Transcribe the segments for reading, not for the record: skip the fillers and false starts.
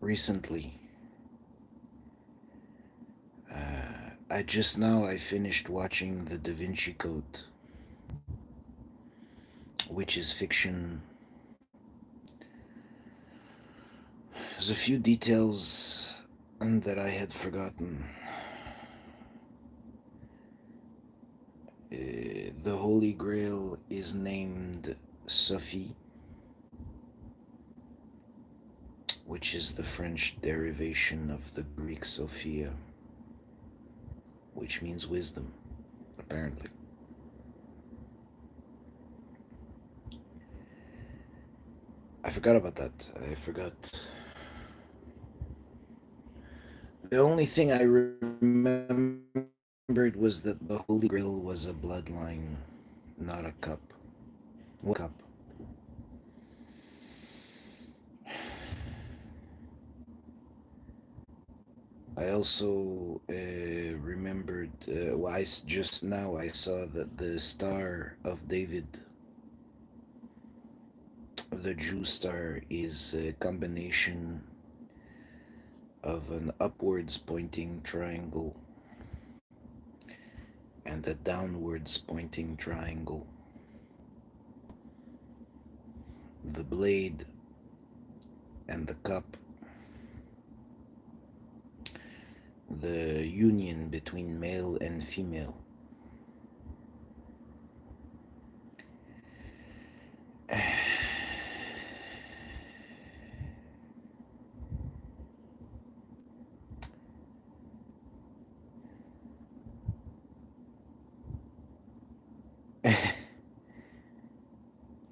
recently. I finished watching The Da Vinci Code, which is fiction. There's a few details that I had forgotten. The Holy Grail is named Sophie, which is the French derivation of the Greek Sophia, which means wisdom, apparently. I forgot about that. I forgot. The only thing I remembered was that the Holy Grail was a bloodline, not a cup. What cup? I also remembered, just now I saw that the Star of David, the Jew star, is a combination of an upwards pointing triangle and a downwards pointing triangle. The blade and the cup, the union between male and female.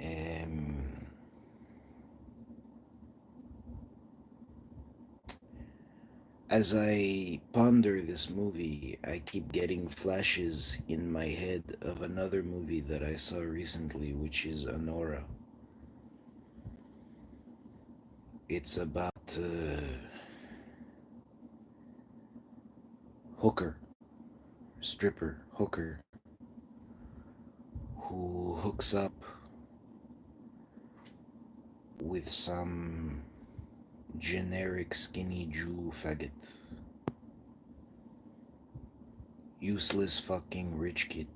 um, as I ponder this movie, I keep getting flashes in my head of another movie that I saw recently, which is Anora. It's about hooker, stripper, hooker, who hooks up with some generic skinny Jew faggot. Useless fucking rich kid.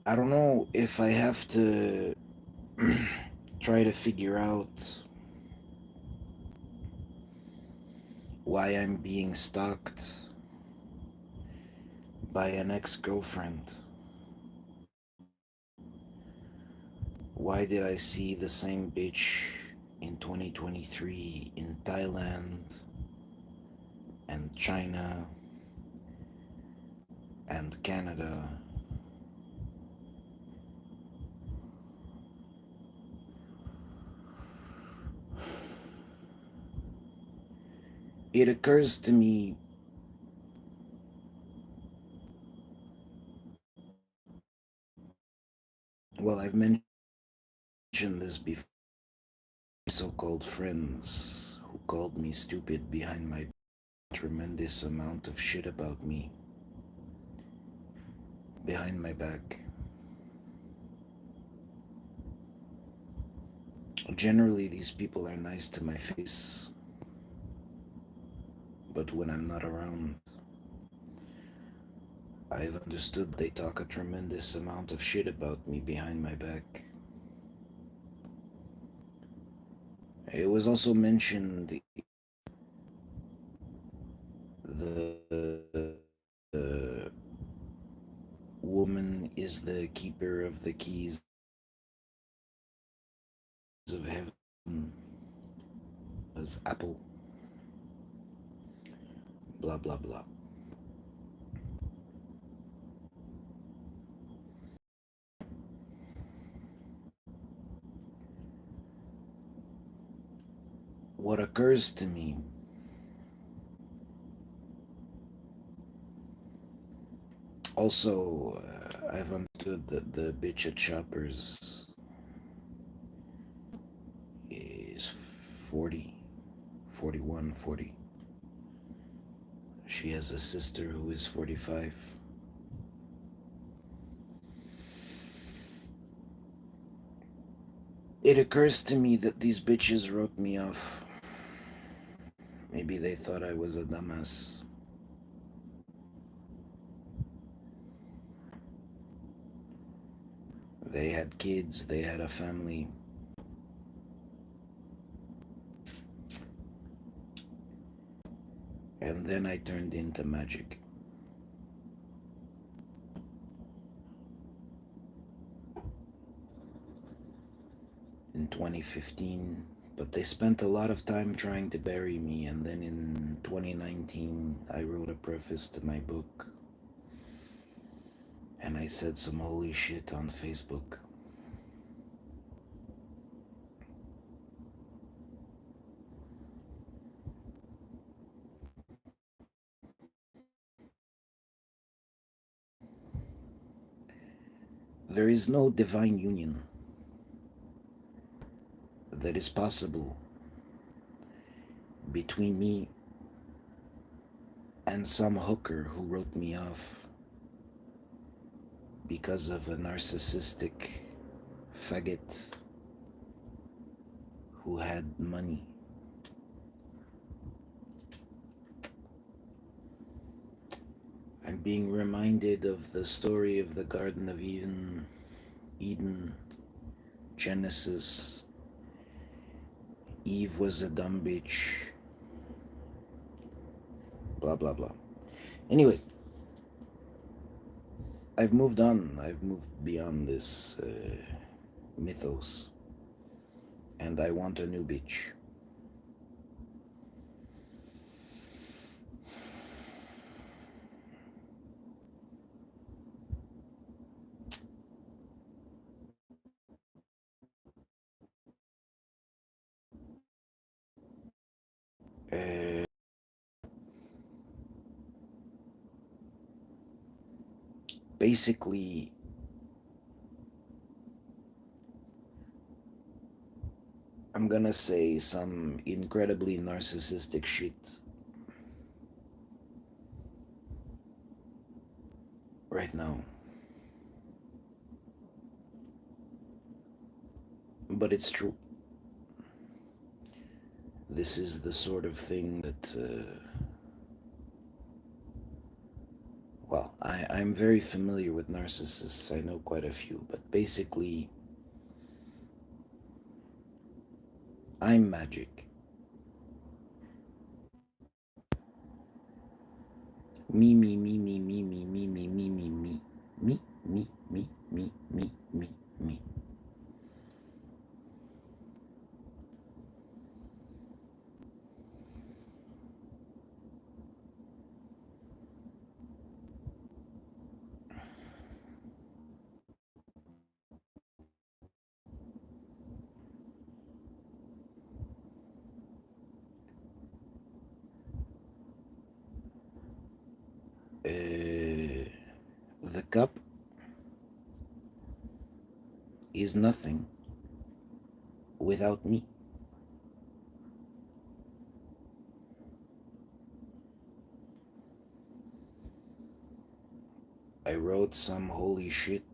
I don't know if I have to try to figure out why I'm being stalked by an ex girlfriend. Why did I see the same bitch in 2023 in Thailand and China and Canada? It occurs to me, well, I've mentioned this before, so called friends who called me stupid behind my tremendous amount of shit about me behind my back. Generally, these people are nice to my face, but when I'm not around, I've understood they talk a tremendous amount of shit about me behind my back. It was also mentioned the woman is the keeper of the keys of heaven as Apple, blah blah blah. What occurs to me Also, I've understood that the bitch at Shoppers is 40, 41, 40. She has a sister who is 45. It occurs to me that these bitches wrote me off. Maybe they thought I was a dumbass. They had kids, they had a family. And then I turned into magic. In 2015, but they spent a lot of time trying to bury me, and then in 2019 I wrote a preface to my book, and I said some holy shit on Facebook. There is no divine union that is possible between me and some hooker who wrote me off because of a narcissistic faggot who had money. I'm being reminded of the story of the Garden of Eden, Genesis. Eve was a dumb bitch. Blah, blah, blah. Anyway, I've moved on. I've moved beyond this mythos. And I want a new bitch. Uh, Basically, I'm gonna say some incredibly narcissistic shit right now. But it's true. This is the sort of thing that, I'm very familiar with narcissists. I know quite a few. But basically, I'm magic. Me, me, me, me, me, me, me, me, me, me, me. Me, me, me, me, me, me, me. The cup is nothing without me. I wrote some holy shit,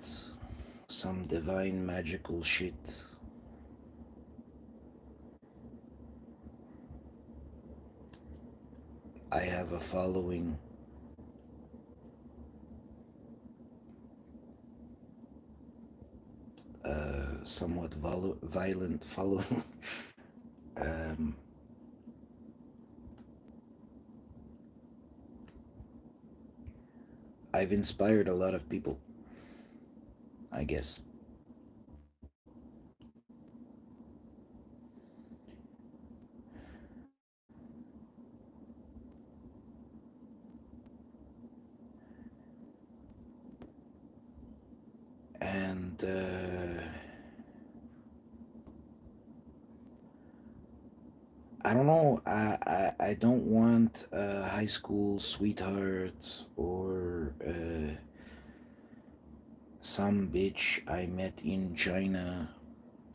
some divine magical shit. I have a following. Somewhat violent following. um, I've inspired a lot of people, I guess. And I don't know. I don't want a high school sweetheart or Some bitch I met in China.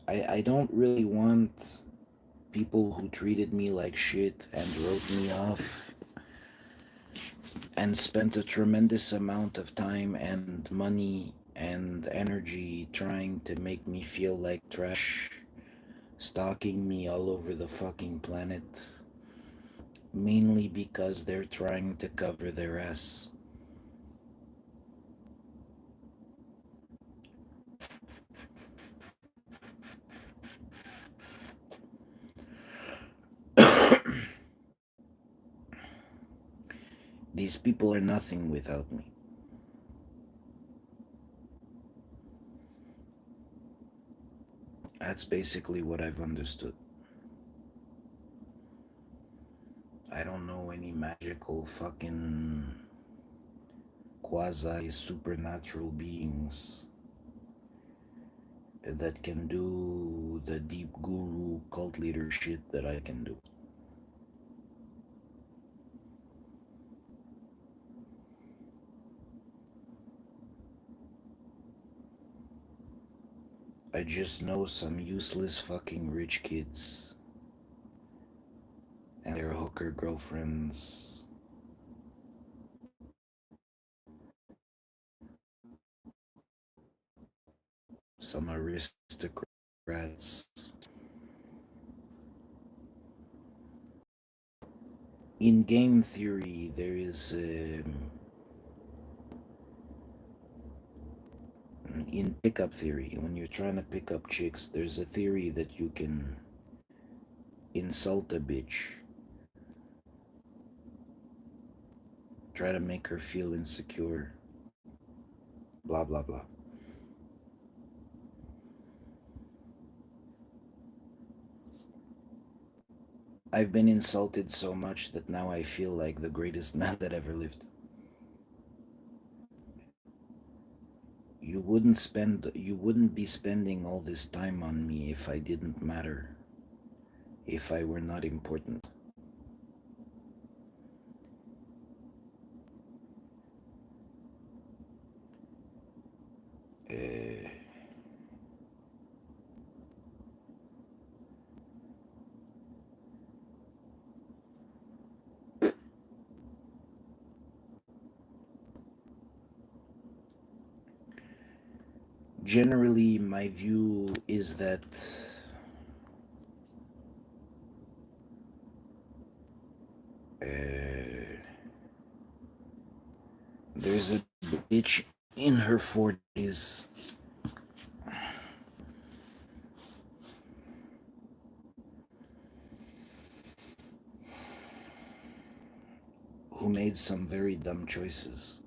I don't really want people who treated me like shit and wrote me off and spent a tremendous amount of time and money and energy trying to make me feel like trash, stalking me all over the fucking planet, mainly because they're trying to cover their ass. These people are nothing without me. That's basically what I've understood. I don't know any magical fucking quasi supernatural beings that can do the deep guru cult leader shit that I can do. I just know some useless fucking rich kids and their hooker girlfriends. Some aristocrats. In game theory, there is. In pickup theory, when you're trying to pick up chicks, there's a theory that you can insult a bitch, try to make her feel insecure, blah blah blah. I've been insulted so much that now I feel like the greatest man that ever lived. You wouldn't be spending all this time on me if I didn't matter, if I were not important. Uh, Generally, my view is that there's a bitch in her 40s who made some very dumb choices.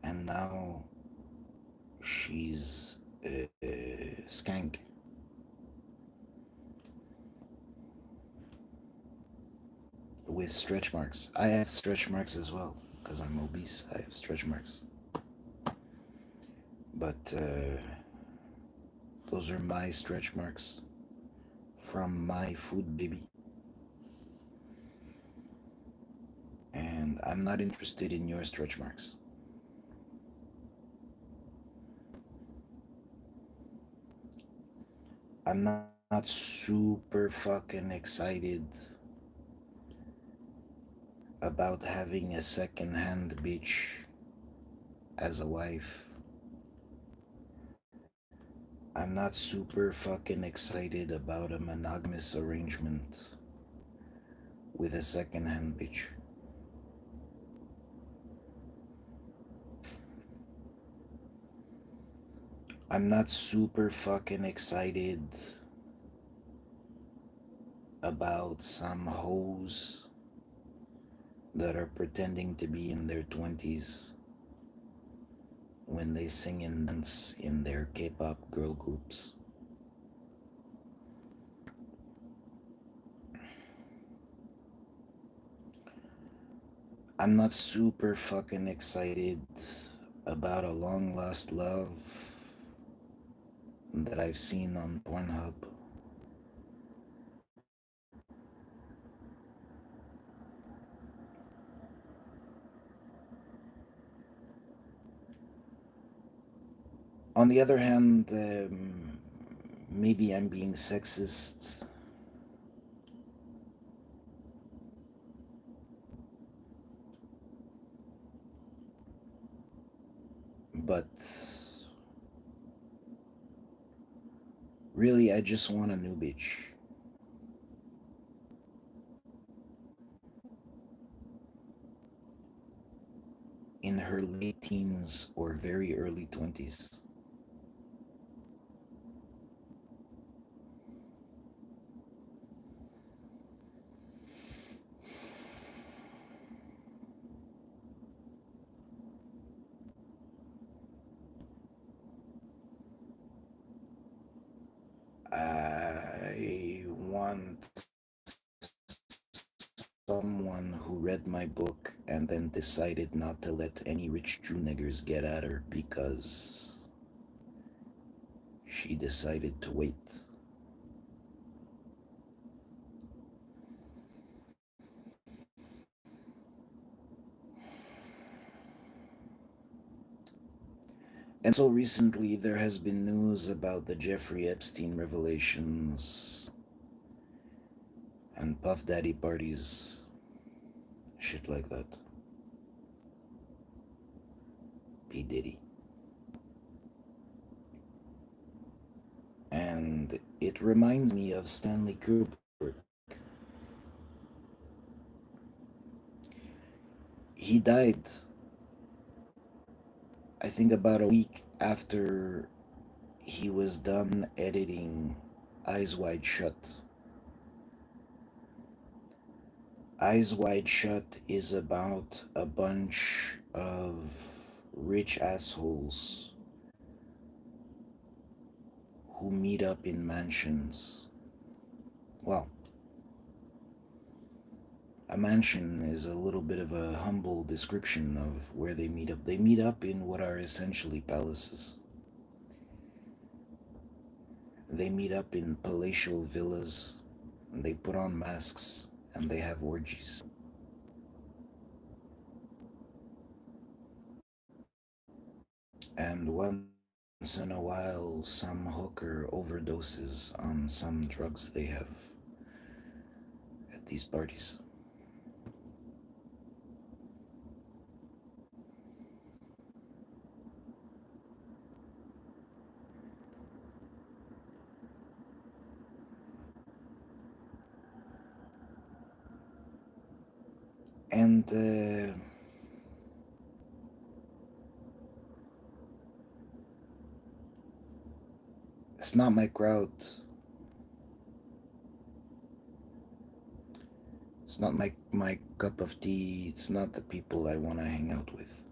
And now she's a skank. With stretch marks. I have stretch marks as well because I'm obese. I have stretch marks. But those are my stretch marks from my food baby. And I'm not interested in your stretch marks. I'm not super fucking excited about having a second-hand bitch as a wife. I'm not super fucking excited about a monogamous arrangement with a second-hand bitch. I'm not super fucking excited about some hoes that are pretending to be in their 20s when they sing and dance in their K-pop girl groups. I'm not super fucking excited about a long lost love that I've seen on Pornhub. On the other hand, maybe I'm being sexist, but really, I just want a new bitch in her late teens or very early 20s. I want someone who read my book and then decided not to let any rich Jew niggers get at her because she decided to wait. And so recently there has been news about the Jeffrey Epstein revelations and Puff Daddy parties, shit like that. P. Diddy. And it reminds me of Stanley Kubrick. He died, I think, about a week after he was done editing Eyes Wide Shut. Eyes Wide Shut is about a bunch of rich assholes who meet up in mansions. Well, a mansion is a little bit of a humble description of where they meet up. They meet up in what are essentially palaces. They meet up in palatial villas, and they put on masks, and they have orgies. And once in a while, some hooker overdoses on some drugs they have at these parties. And it's not my crowd. It's not my cup of tea. It's not the people I want to hang out with.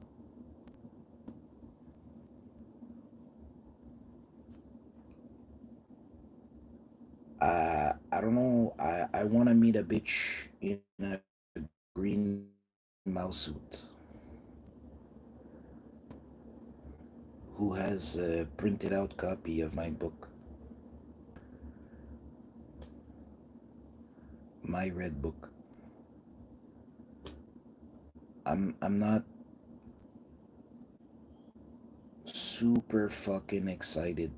I don't know. I want to meet a bitch in a green mouse suit who has a printed out copy of my book, my red book. I'm not super fucking excited.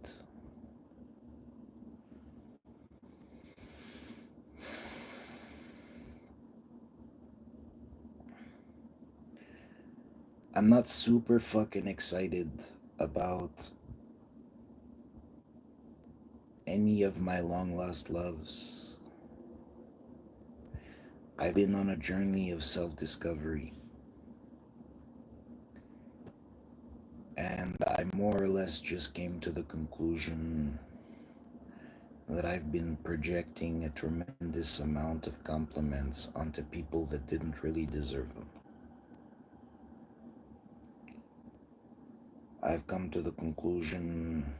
I'm not super fucking excited about any of my long lost loves. I've been on a journey of self discovery, and I more or less just came to the conclusion that I've been projecting a tremendous amount of compliments onto people that didn't really deserve them. I've come to the conclusion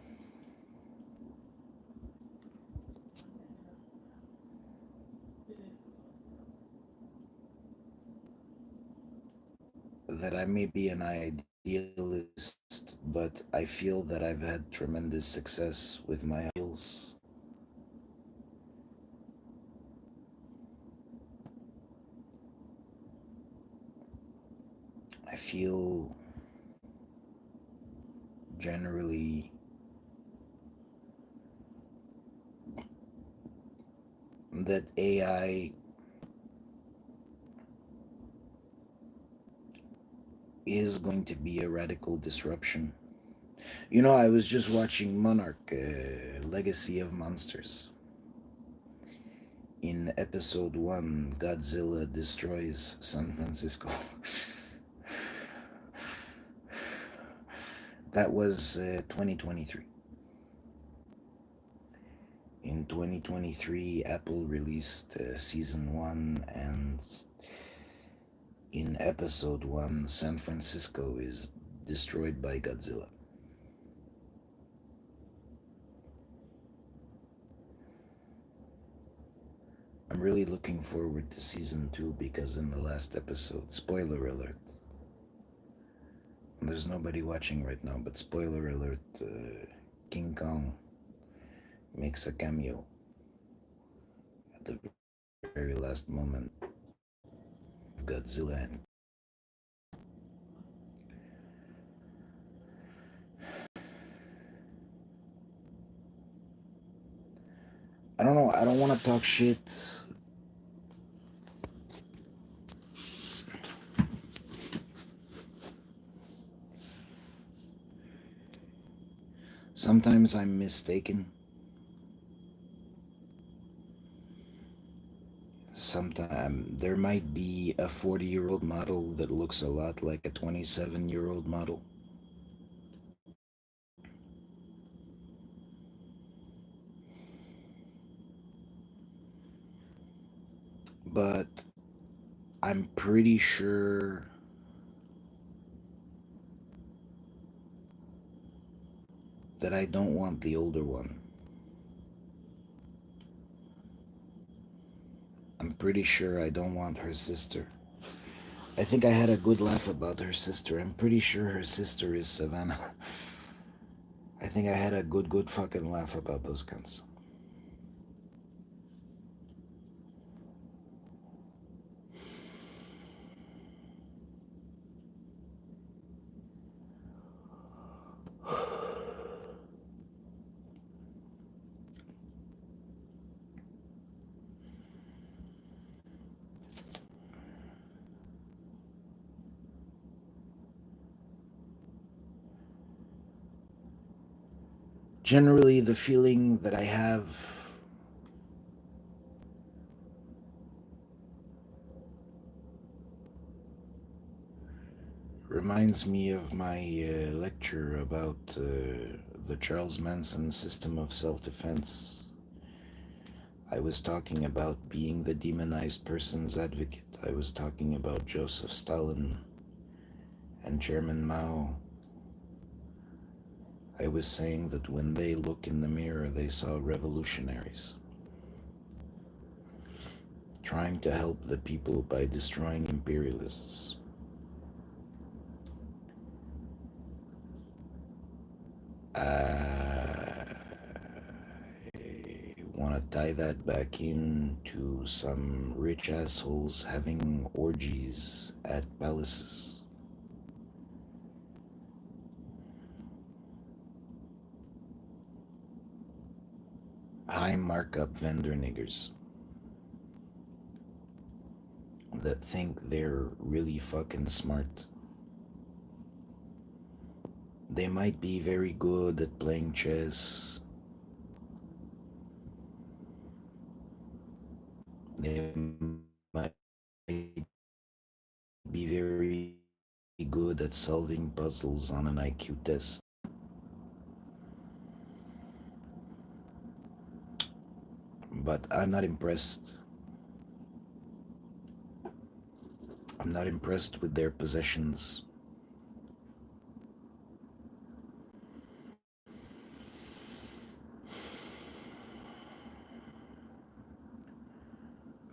that I may be an idealist, but I feel that I've had tremendous success with my ideals. I feel generally that AI is going to be a radical disruption. You know, I was just watching Monarch, Legacy of Monsters. In episode 1, Godzilla destroys San Francisco. That was 2023. In 2023, Apple released season 1, and in episode 1, San Francisco is destroyed by Godzilla. I'm really looking forward to season 2 because in the last episode, spoiler alert, there's nobody watching right now, but spoiler alert, King Kong makes a cameo at the very last moment of Godzilla. And I don't know, I don't want to talk shit. Sometimes I'm mistaken. Sometimes there might be a 40-year-old model that looks a lot like a 27-year-old model. But I'm pretty sure that I don't want the older one. I'm pretty sure I don't want her sister. I think I had a good laugh about her sister. I'm pretty sure her sister is Savannah. I think I had a good fucking laugh about those cunts. Generally, the feeling that I have reminds me of my lecture about the Charles Manson system of self-defense. I was talking about being the demonized person's advocate. I was talking about Joseph Stalin and Chairman Mao. I was saying that when they look in the mirror, they saw revolutionaries trying to help the people by destroying imperialists. I want to tie that back into some rich assholes having orgies at palaces. High markup vendor niggers that think they're really fucking smart. They might be very good at playing chess. They might be very good at solving puzzles on an IQ test. But I'm not impressed. I'm not impressed with their possessions.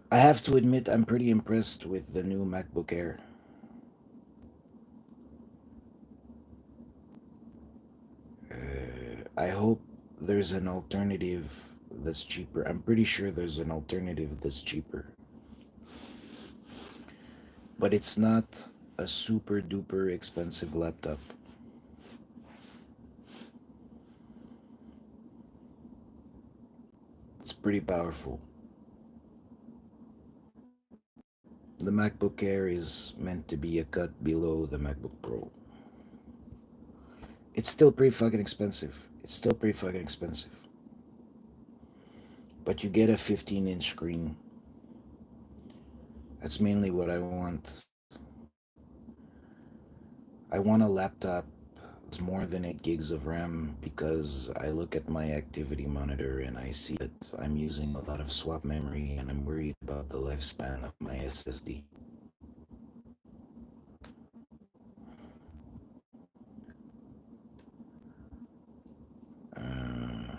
I have to admit, I'm pretty impressed with the new MacBook Air. I hope there's an alternative that's cheaper. I'm pretty sure there's an alternative that's cheaper. But it's not a super duper expensive laptop. It's pretty powerful. The MacBook Air is meant to be a cut below the MacBook Pro. It's still pretty fucking expensive. It's still pretty fucking expensive. But you get a 15-inch screen. That's mainly what I want. I want a laptop that's more than 8 gigs of RAM because I look at my activity monitor and I see that I'm using a lot of swap memory and I'm worried about the lifespan of my SSD. Uh,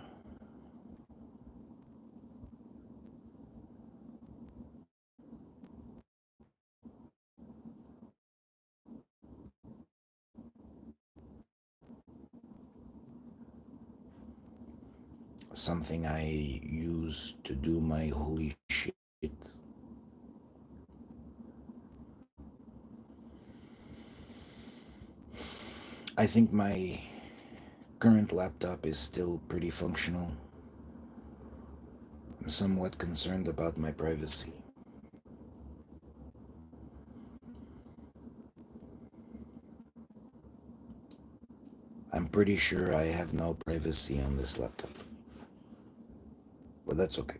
Something I use to do my holy shit. I think my current laptop is still pretty functional. I'm somewhat concerned about my privacy. I'm pretty sure I have no privacy on this laptop. But that's okay.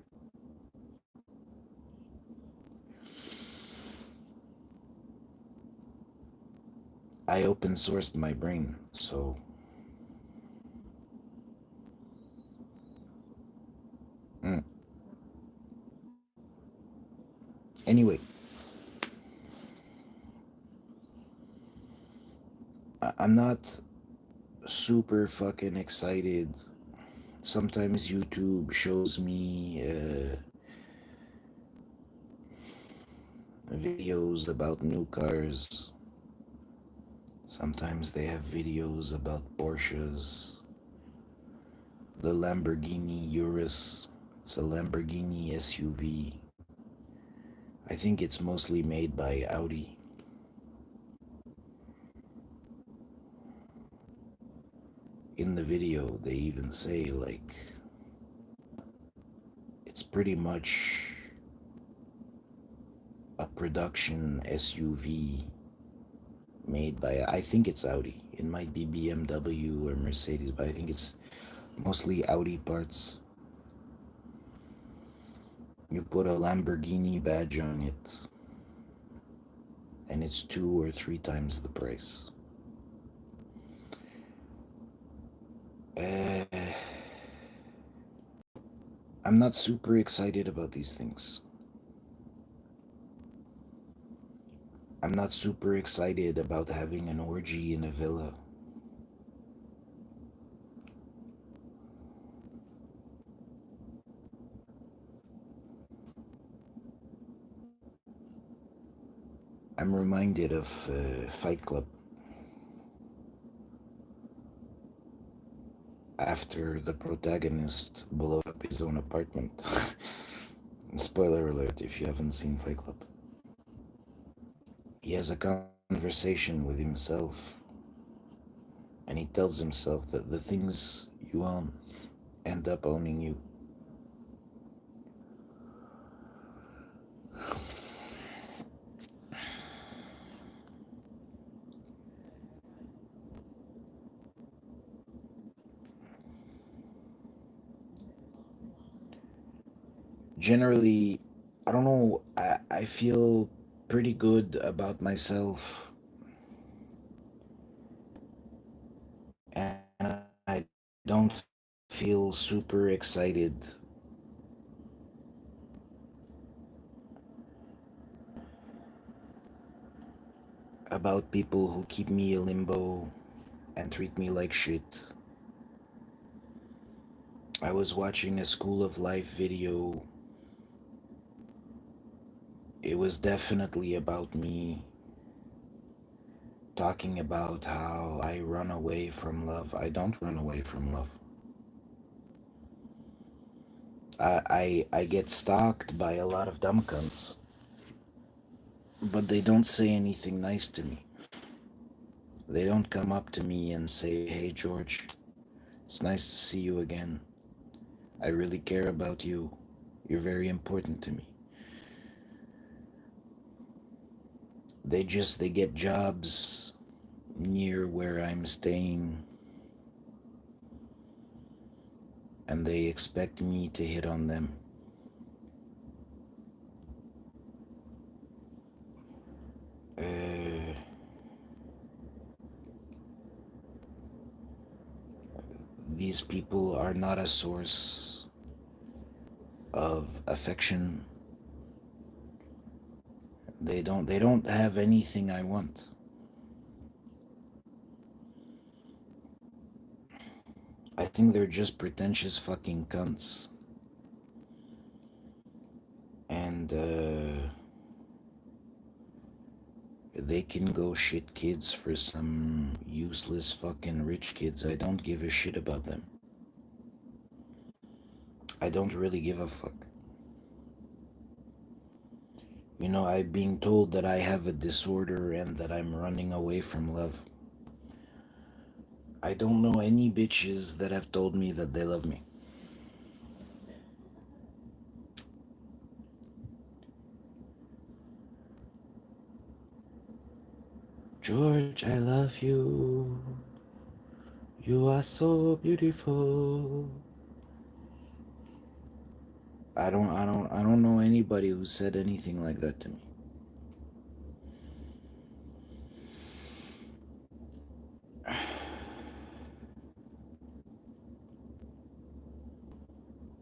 I open sourced my brain, so. Mm. Anyway, I'm not super fucking excited. Sometimes YouTube shows me videos about new cars. Sometimes they have videos about Porsches. The Lamborghini Urus. It's a Lamborghini SUV. I think it's mostly made by Audi. In the video, they even say, like, it's pretty much a production SUV made by, I think it's Audi. It might be BMW or Mercedes, but I think it's mostly Audi parts. You put a Lamborghini badge on it, and it's 2 or 3 times the price. Uh, I'm not super excited about these things. I'm not super excited about having an orgy in a villa. I'm reminded of Fight Club. After the protagonist blows up his own apartment. Spoiler alert if you haven't seen Fight Club. He has a conversation with himself, and he tells himself that the things you own end up owning you. Generally, I don't know, I feel pretty good about myself, and I don't feel super excited about people who keep me in limbo and treat me like shit. I was watching a School of Life video. It was definitely about me, talking about how I run away from love. I don't run away from love. I get stalked by a lot of dumb cunts, but they don't say anything nice to me. They don't come up to me and say, "Hey George, it's nice to see you again. I really care about you. You're very important to me." they get jobs near where I'm staying, and they expect me to hit on them. Uh, these people are not a source of affection. They don't have anything I want. I think they're just pretentious fucking cunts. And they can go shit kids for some useless fucking rich kids. I don't give a shit about them. I don't really give a fuck. You know, I'm being told that I have a disorder and that I'm running away from love. I don't know any bitches that have told me that they love me. George, I love you. You are so beautiful. I don't know anybody who said anything like that to me.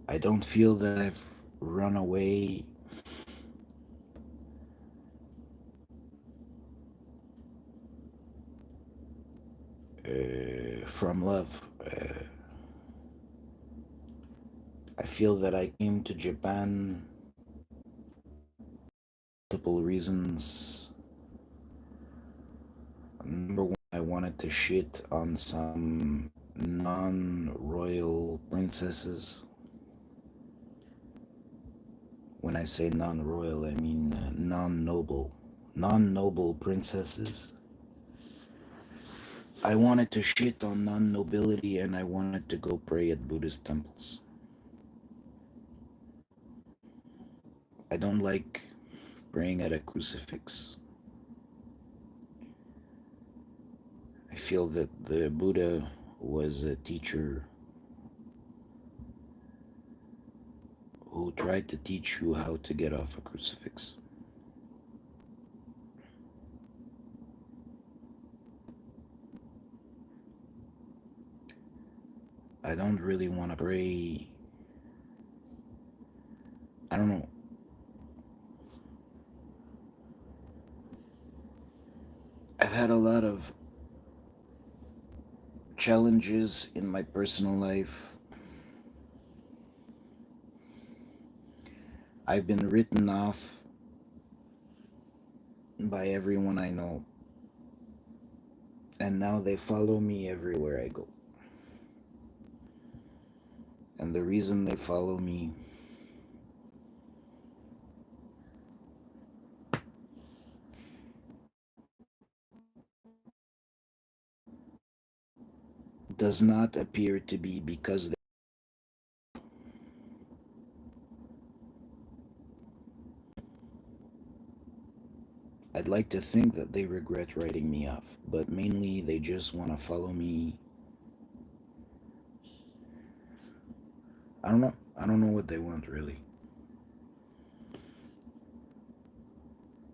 I don't feel that I've run away from love. I feel that I came to Japan multiple reasons. Number one, I wanted to shit on some non-royal princesses. When I say non-royal, I mean non-noble. Non-noble princesses. I wanted to shit on non-nobility and I wanted to go pray at Buddhist temples. I don't like praying at a crucifix. I feel that the Buddha was a teacher who tried to teach you how to get off a crucifix. I don't really want to pray. I don't know. I've had a lot of challenges in my personal life. I've been written off by everyone I know, and now they follow me everywhere I go. And the reason they follow me does not appear to be because I'd like to think that they regret writing me off, but mainly they just want to follow me. I don't know. I don't know what they want really.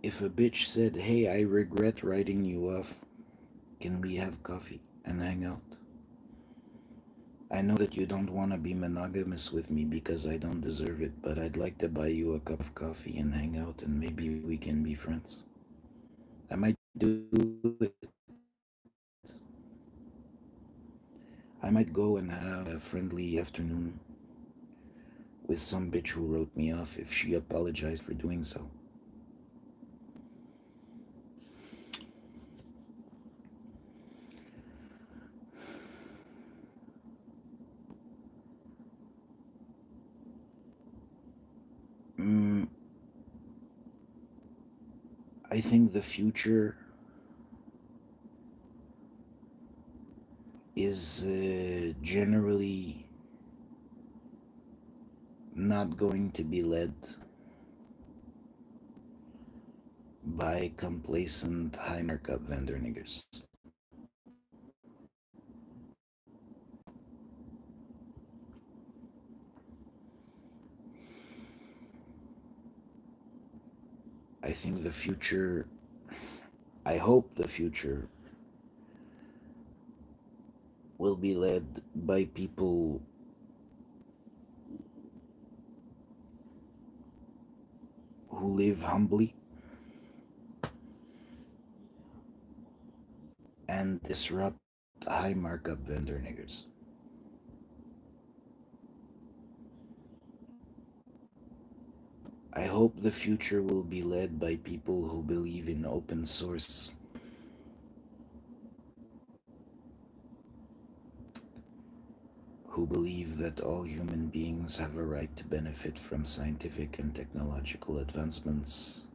If a bitch said, "Hey, I regret writing you off. Can we have coffee and hang out?" I know that you don't want to be monogamous with me because I don't deserve it, but I'd like to buy you a cup of coffee and hang out and maybe we can be friends. I might do it. I might go and have a friendly afternoon with some bitch who wrote me off if she apologized for doing so. Mm, I think the future is generally not going to be led by complacent high markup vendor niggers. I think the future, I hope the future will be led by people who live humbly and disrupt high markup vendor niggers. I hope the future will be led by people who believe in open source, who believe that all human beings have a right to benefit from scientific and technological advancements,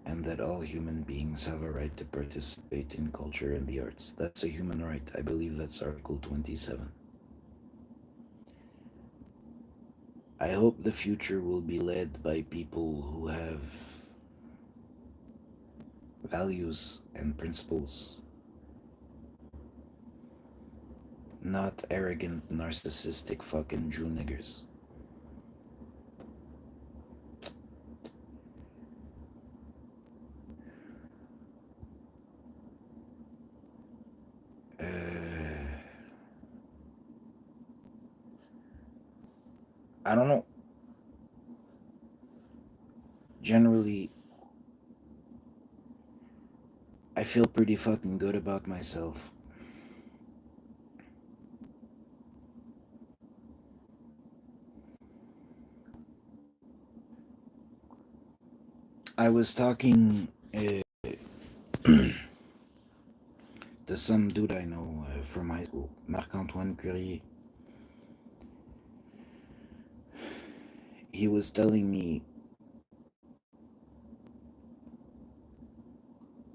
and that all human beings have a right to participate in culture and the arts. That's a human right. I believe that's Article 27. I hope the future will be led by people who have values and principles, not arrogant, narcissistic fucking Jew niggers. I don't know. Generally, I feel pretty fucking good about myself. I was talking to some dude I know from high school, Marc-Antoine Curie. He was telling me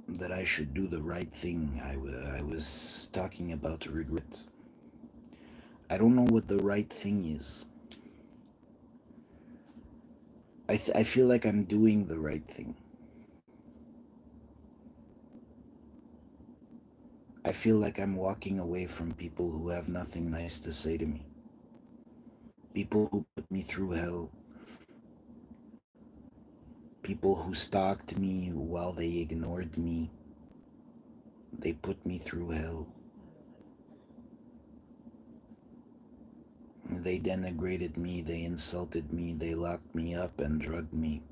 that I should do the right thing. I was talking about regret. I don't know what the right thing is. I feel like I'm doing the right thing. I feel like I'm walking away from people who have nothing nice to say to me. People who put me through hell. People who stalked me while they ignored me. They put me through hell. They denigrated me, they insulted me, they locked me up and drugged me.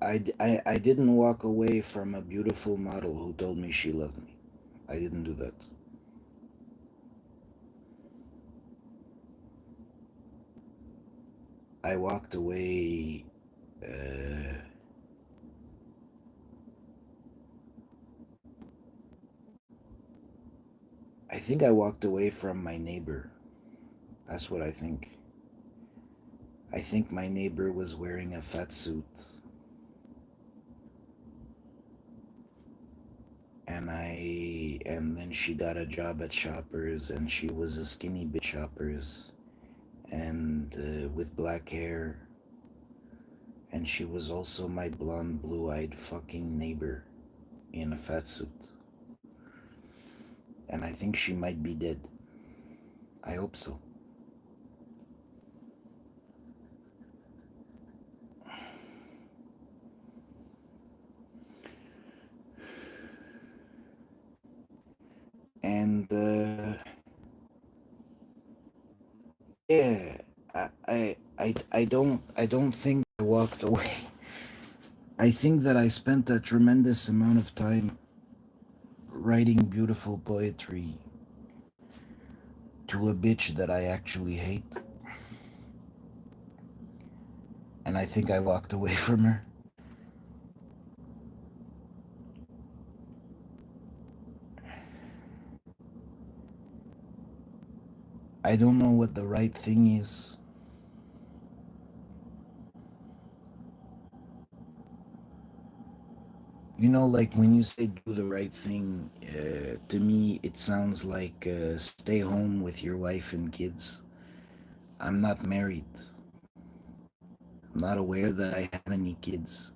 I didn't walk away from a beautiful model who told me she loved me. I didn't do that. I walked away. I think I walked away from my neighbor. That's what I think. I think my neighbor was wearing a fat suit. And then she got a job at Shoppers, and she was a skinny bitch Shoppers, and with black hair, and she was also my blonde, blue-eyed fucking neighbor in a fat suit. And I think she might be dead. I hope so. And yeah, I don't think I walked away. I think that I spent a tremendous amount of time writing beautiful poetry to a bitch that I actually hate. And I think I walked away from her. I don't know what the right thing is. You know, like when you say do the right thing, to me it sounds like stay home with your wife and kids. I'm not married. I'm not aware that I have any kids.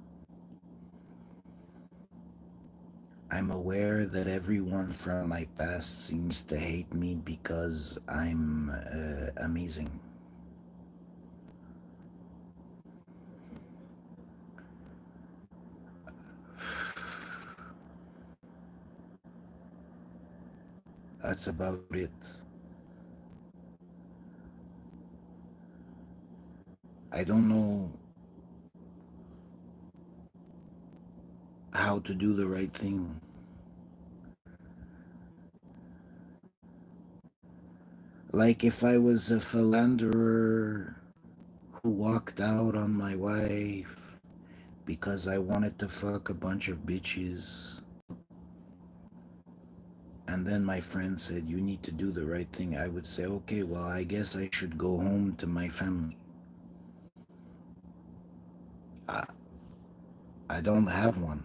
I'm aware that everyone from my past seems to hate me because I'm amazing. That's about it. I don't know how to do the right thing. Like if I was a philanderer who walked out on my wife because I wanted to fuck a bunch of bitches, and then my friend said, "You need to do the right thing," I would say, "Okay, well, I guess I should go home to my family." I, I don't have one.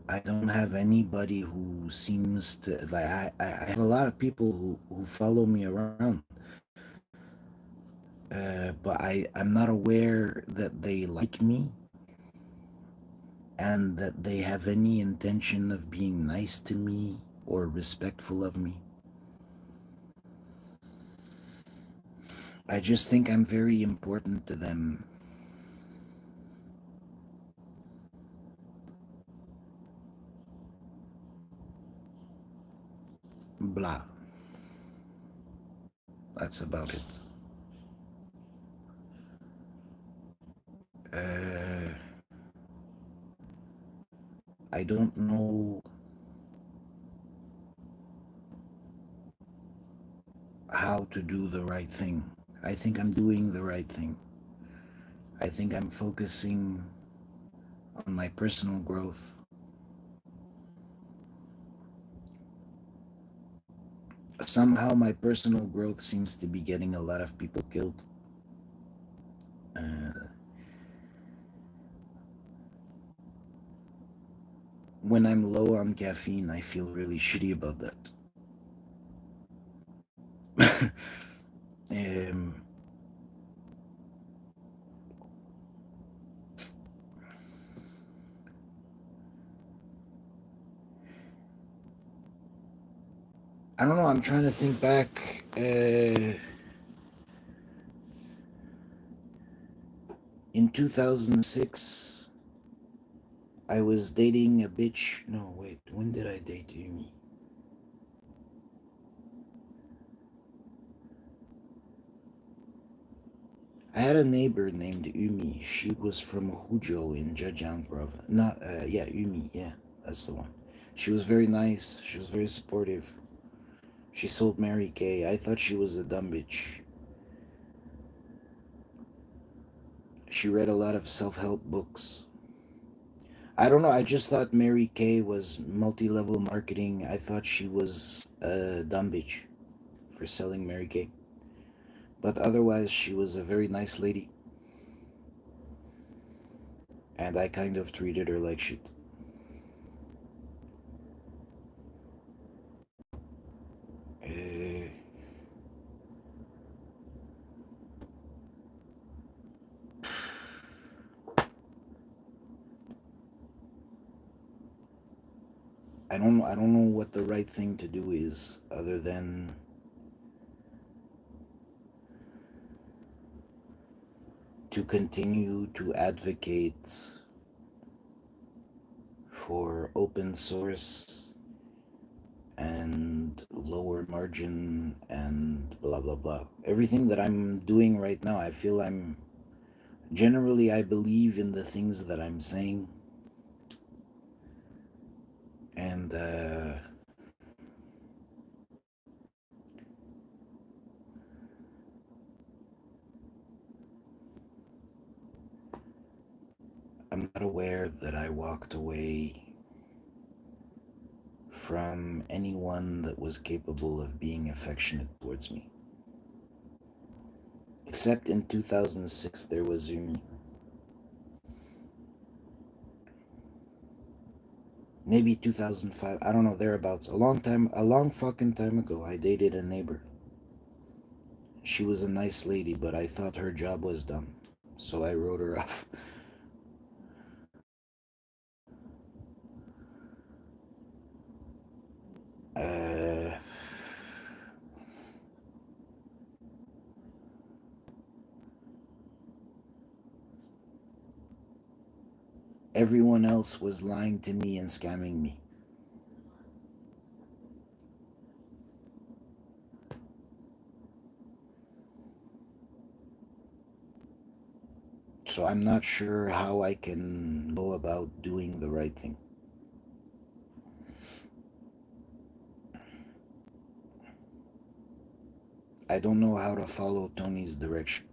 I don't have anybody who seems to like. I have a lot of people who follow me around, but I'm not aware that they like me and that they have any intention of being nice to me or respectful of me. I just think I'm very important to them. Blah. That's about it. Uh, I don't know how to do the right thing. I think I'm doing the right thing. I think I'm focusing on my personal growth. Somehow, my personal growth seems to be getting a lot of people killed. Uh, when I'm low on caffeine, I feel really shitty about that. um, I don't know. I'm trying to think back. In 2006, I was dating a bitch. No, wait. When did I date Yumi? I had a neighbor named Umi. She was from Hujo in Zhejiang province. Not, yeah, Umi. Yeah, that's the one. She was very nice. She was very supportive. She sold Mary Kay. I thought she was a dumb bitch. She read a lot of self help books. I don't know. I just thought Mary Kay was multi level marketing. I thought she was a dumb bitch for selling Mary Kay. But otherwise, she was a very nice lady. And I kind of treated her like shit. Uh, I don't know what the right thing to do is other than to continue to advocate for open source and lower margin and blah blah blah. Everything that I'm doing right now, I feel I'm generally I believe in the things that I'm saying, and I'm not aware that I walked away from anyone that was capable of being affectionate towards me. Except in 2006, there was Yumi. maybe 2005. I don't know, thereabouts. A long fucking time ago, I dated a neighbor. She was a nice lady, but I thought her job was dumb, so I wrote her off. Uh, Everyone else was lying to me and scamming me. So I'm not sure how I can go about doing the right thing. I don't know how to follow Tony's direction.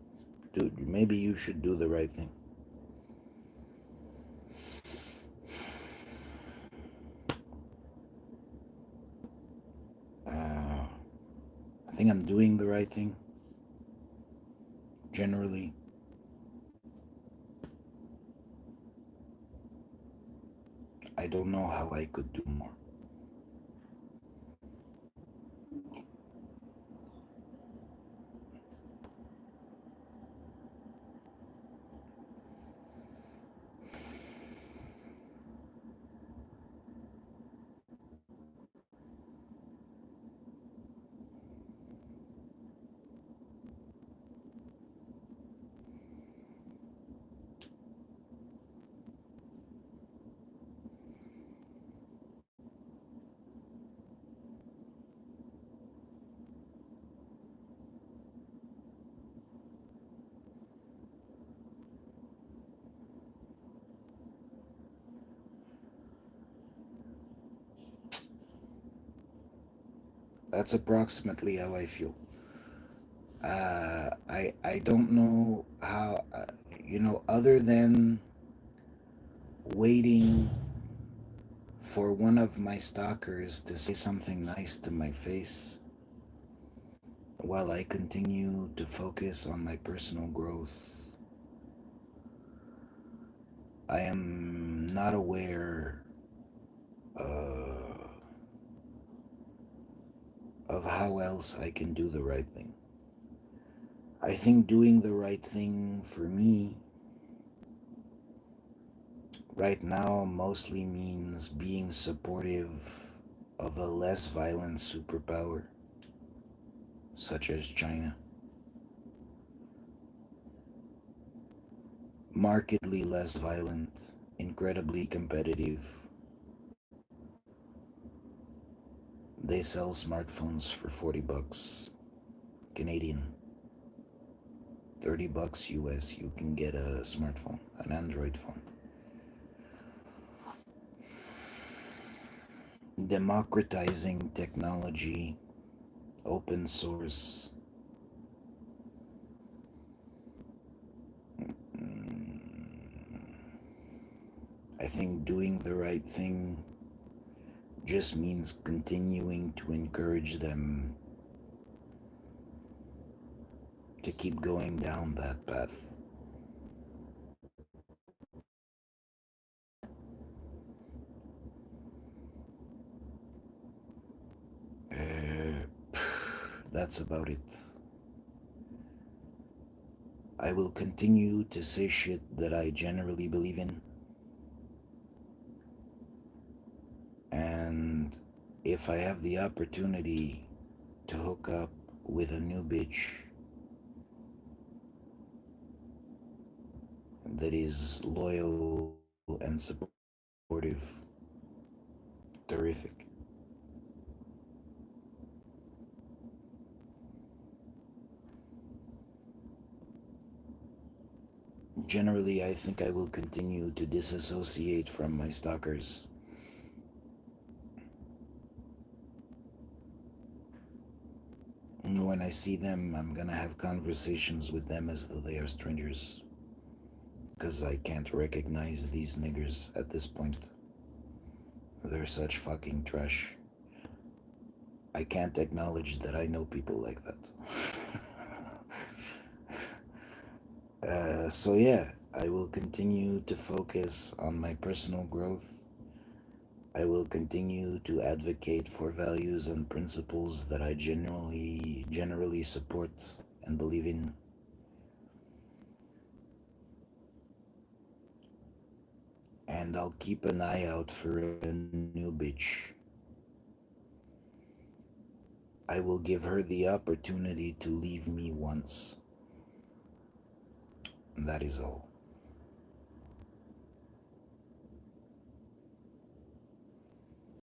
Dude, maybe you should do the right thing. I think I'm doing the right thing. Generally, I don't know how I could do more. That's approximately how I feel. I don't know how, other than waiting for one of my stalkers to say something nice to my face while I continue to focus on my personal growth. I am not aware uh, of how else I can do the right thing. I think doing the right thing for me right now mostly means being supportive of a less violent superpower, such as China. Markedly less violent, incredibly competitive. They sell smartphones for 40 bucks Canadian. 30 bucks US, you can get a smartphone, an Android phone. Democratizing technology, open source. I think doing the right thing just means continuing to encourage them to keep going down that path. That's about it. I will continue to say shit that I generally believe in. And if I have the opportunity to hook up with a new bitch that is loyal and supportive, terrific. Generally, I think I will continue to disassociate from my stalkers. When I see them, I'm gonna have conversations with them as though they are strangers. Because I can't recognize these niggers at this point. They're such fucking trash. I can't acknowledge that I know people like that. So yeah, I will continue to focus on my personal growth I will continue to advocate for values and principles that I generally support and believe in. And I'll keep an eye out for a new bitch. I will give her the opportunity to leave me once. And that is all.